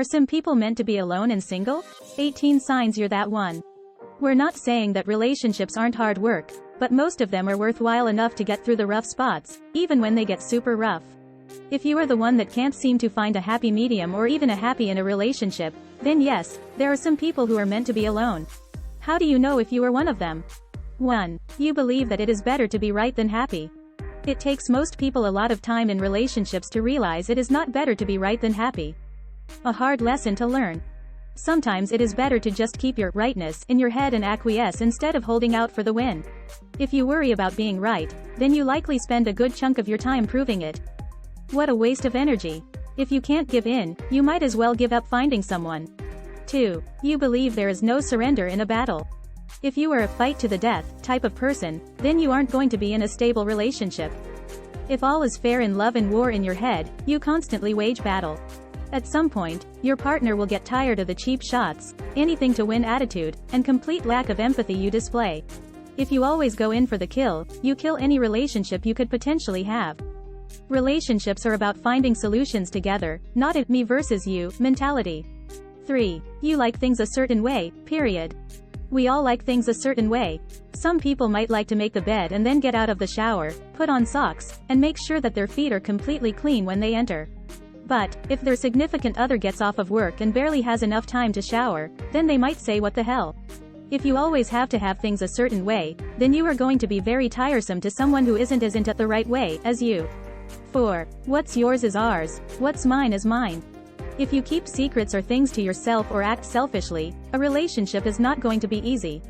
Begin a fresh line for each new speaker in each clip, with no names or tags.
Are some people meant to be alone and single? 18 signs you're that one. We're not saying that relationships aren't hard work, but most of them are worthwhile enough to get through the rough spots, even when they get super rough. If you are the one that can't seem to find a happy medium or even a happy in a relationship, then yes, there are some people who are meant to be alone. How do you know if you are one of them? 1. You believe that it is better to be right than happy. It takes most people a lot of time in relationships to realize it is not better to be right than happy. A hard lesson to learn. Sometimes it is better to just keep your rightness in your head and acquiesce instead of holding out for the win. If you worry about being right, then you likely spend a good chunk of your time proving it. What a waste of energy. If you can't give in, you might as well give up finding someone. 2. You believe there is no surrender in a battle. If you are a fight to the death type of person, then you aren't going to be in a stable relationship. If all is fair in love and war in your head, you constantly wage battle. At some point, your partner will get tired of the cheap shots, anything to win attitude, and complete lack of empathy you display. If you always go in for the kill, you kill any relationship you could potentially have. Relationships are about finding solutions together, not a me versus you mentality. 3. You like things a certain way, period. We all like things a certain way. Some people might like to make the bed and then get out of the shower, put on socks, and make sure that their feet are completely clean when they enter. But, if their significant other gets off of work and barely has enough time to shower, then they might say what the hell. If you always have to have things a certain way, then you are going to be very tiresome to someone who isn't it the right way as you. 4. What's yours is ours, what's mine is mine. If you keep secrets or things to yourself or act selfishly, a relationship is not going to be easy.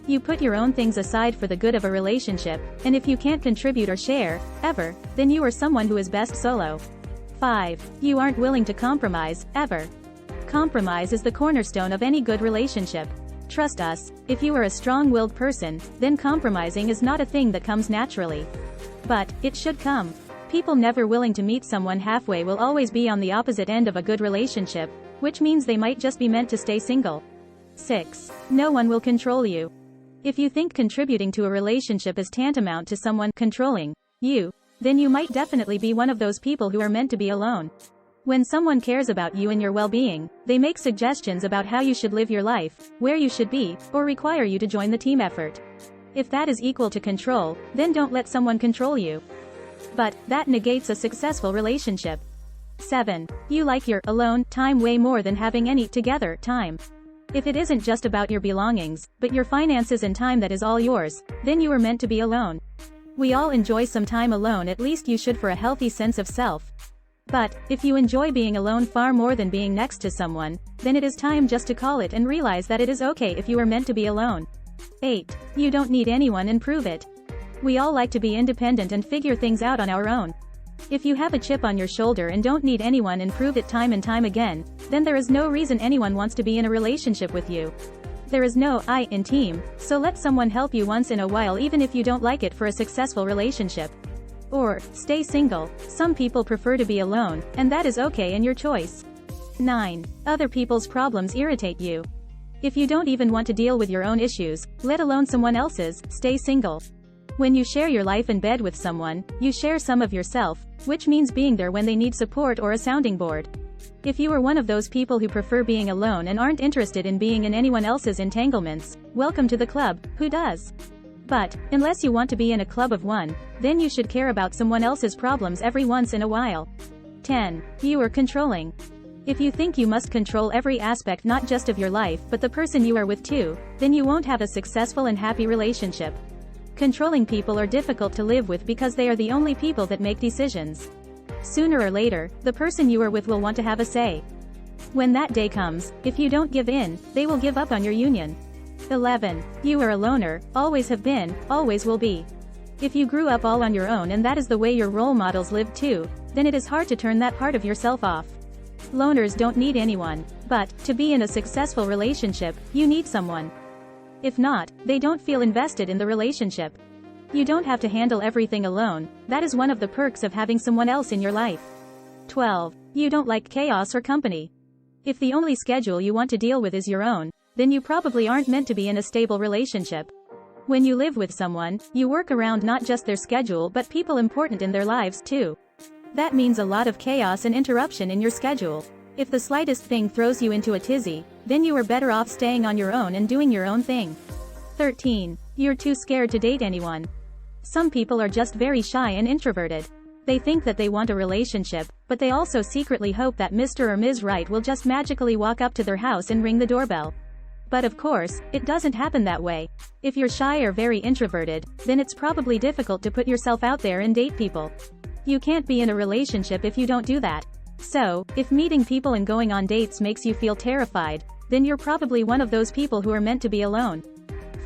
You put your own things aside for the good of a relationship, and if you can't contribute or share, ever, then you are someone who is best solo. 5. You aren't willing to compromise, ever. Compromise is the cornerstone of any good relationship. Trust us, if you are a strong-willed person, then compromising is not a thing that comes naturally. But, it should come. People never willing to meet someone halfway will always be on the opposite end of a good relationship, which means they might just be meant to stay single. 6. No one will control you. If you think contributing to a relationship is tantamount to someone controlling you, then you might definitely be one of those people who are meant to be alone. When someone cares about you and your well-being, they make suggestions about how you should live your life, where you should be, or require you to join the team effort. If that is equal to control, then don't let someone control you. But, that negates a successful relationship. 7. You like your alone time way more than having any together time. If it isn't just about your belongings, but your finances and time that is all yours, then you are meant to be alone. We all enjoy some time alone, at least you should, for a healthy sense of self. But, if you enjoy being alone far more than being next to someone, then it is time just to call it and realize that it is okay if you are meant to be alone. 8. You don't need anyone and prove it. We all like to be independent and figure things out on our own. If you have a chip on your shoulder and don't need anyone and prove it time and time again, then there is no reason anyone wants to be in a relationship with you. There is no I in team, so let someone help you once in a while even if you don't like it for a successful relationship. Or, stay single. Some people prefer to be alone, and that is okay and your choice. 9. Other people's problems irritate you. If you don't even want to deal with your own issues, let alone someone else's, stay single. When you share your life in bed with someone, you share some of yourself, which means being there when they need support or a sounding board. If you are one of those people who prefer being alone and aren't interested in being in anyone else's entanglements, welcome to the club. Who does? But, unless you want to be in a club of one, then you should care about someone else's problems every once in a while. 10. You are controlling. If you think you must control every aspect not just of your life but the person you are with too, then you won't have a successful and happy relationship. Controlling people are difficult to live with because they are the only people that make decisions. Sooner or later, the person you are with will want to have a say. When that day comes, if you don't give in, they will give up on your union. 11. You are a loner, always have been, always will be. If you grew up all on your own and that is the way your role models lived too, then it is hard to turn that part of yourself off. Loners don't need anyone, but, to be in a successful relationship, you need someone. If not, they don't feel invested in the relationship. You don't have to handle everything alone, that is one of the perks of having someone else in your life. 12. You don't like chaos or company. If the only schedule you want to deal with is your own, then you probably aren't meant to be in a stable relationship. When you live with someone, you work around not just their schedule but people important in their lives too. That means a lot of chaos and interruption in your schedule. If the slightest thing throws you into a tizzy, then you are better off staying on your own and doing your own thing. 13. You're too scared to date anyone. Some people are just very shy and introverted. They think that they want a relationship, but they also secretly hope that Mr. or Ms. Right will just magically walk up to their house and ring the doorbell. But of course, it doesn't happen that way. If you're shy or very introverted, then it's probably difficult to put yourself out there and date people. You can't be in a relationship if you don't do that. So, if meeting people and going on dates makes you feel terrified, then you're probably one of those people who are meant to be alone.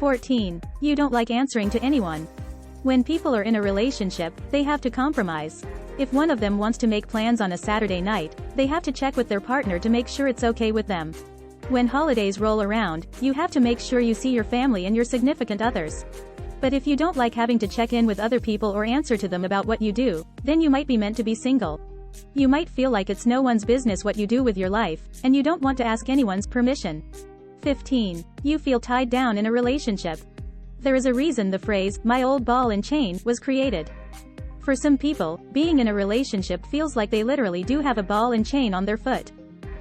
14. You don't like answering to anyone. When people are in a relationship, they have to compromise. If one of them wants to make plans on a Saturday night, they have to check with their partner to make sure it's okay with them. When holidays roll around, you have to make sure you see your family and your significant others. But if you don't like having to check in with other people or answer to them about what you do, then you might be meant to be single. You might feel like it's no one's business what you do with your life, and you don't want to ask anyone's permission. 15. You feel tied down in a relationship. There is a reason the phrase, "my old ball and chain," was created. For some people, being in a relationship feels like they literally do have a ball and chain on their foot.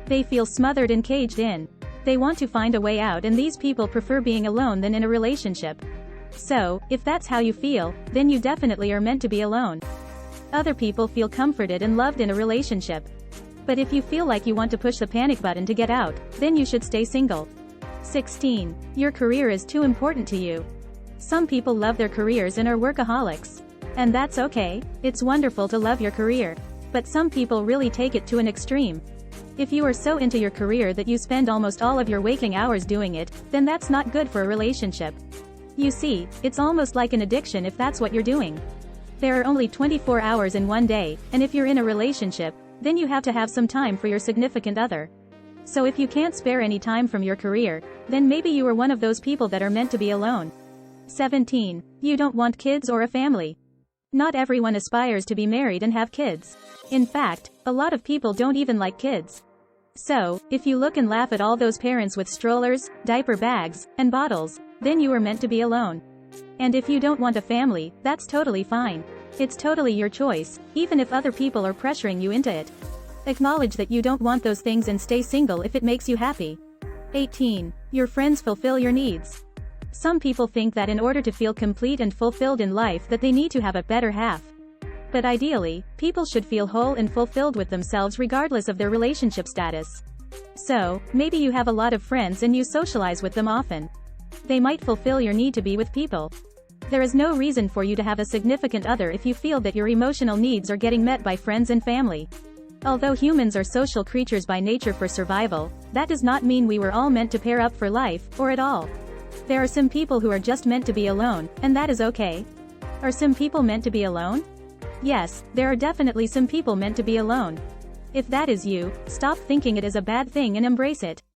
They feel smothered and caged in. They want to find a way out, and these people prefer being alone than in a relationship. So, if that's how you feel, then you definitely are meant to be alone. Other people feel comforted and loved in a relationship. But if you feel like you want to push the panic button to get out, then you should stay single. 16. Your career is too important to you. Some people love their careers and are workaholics. And that's okay. It's wonderful to love your career. But some people really take it to an extreme. If you are so into your career that you spend almost all of your waking hours doing it, then that's not good for a relationship. You see, it's almost like an addiction if that's what you're doing. There are only 24 hours in one day, and if you're in a relationship, then you have to have some time for your significant other. So if you can't spare any time from your career, then maybe you are one of those people that are meant to be alone. 17. You don't want kids or a family. Not everyone aspires to be married and have kids. In fact, a lot of people don't even like kids. So, if you look and laugh at all those parents with strollers, diaper bags, and bottles, then you are meant to be alone. And if you don't want a family, that's totally fine. It's totally your choice, even if other people are pressuring you into it. Acknowledge that you don't want those things and stay single if it makes you happy. 18. Your friends fulfill your needs. Some people think that in order to feel complete and fulfilled in life that they need to have a better half. But ideally, people should feel whole and fulfilled with themselves regardless of their relationship status. So, maybe you have a lot of friends and you socialize with them often. They might fulfill your need to be with people. There is no reason for you to have a significant other if you feel that your emotional needs are getting met by friends and family. Although humans are social creatures by nature for survival, that does not mean we were all meant to pair up for life, or at all. There are some people who are just meant to be alone, and that is okay. Are some people meant to be alone? Yes, there are definitely some people meant to be alone. If that is you, stop thinking it is a bad thing and embrace it.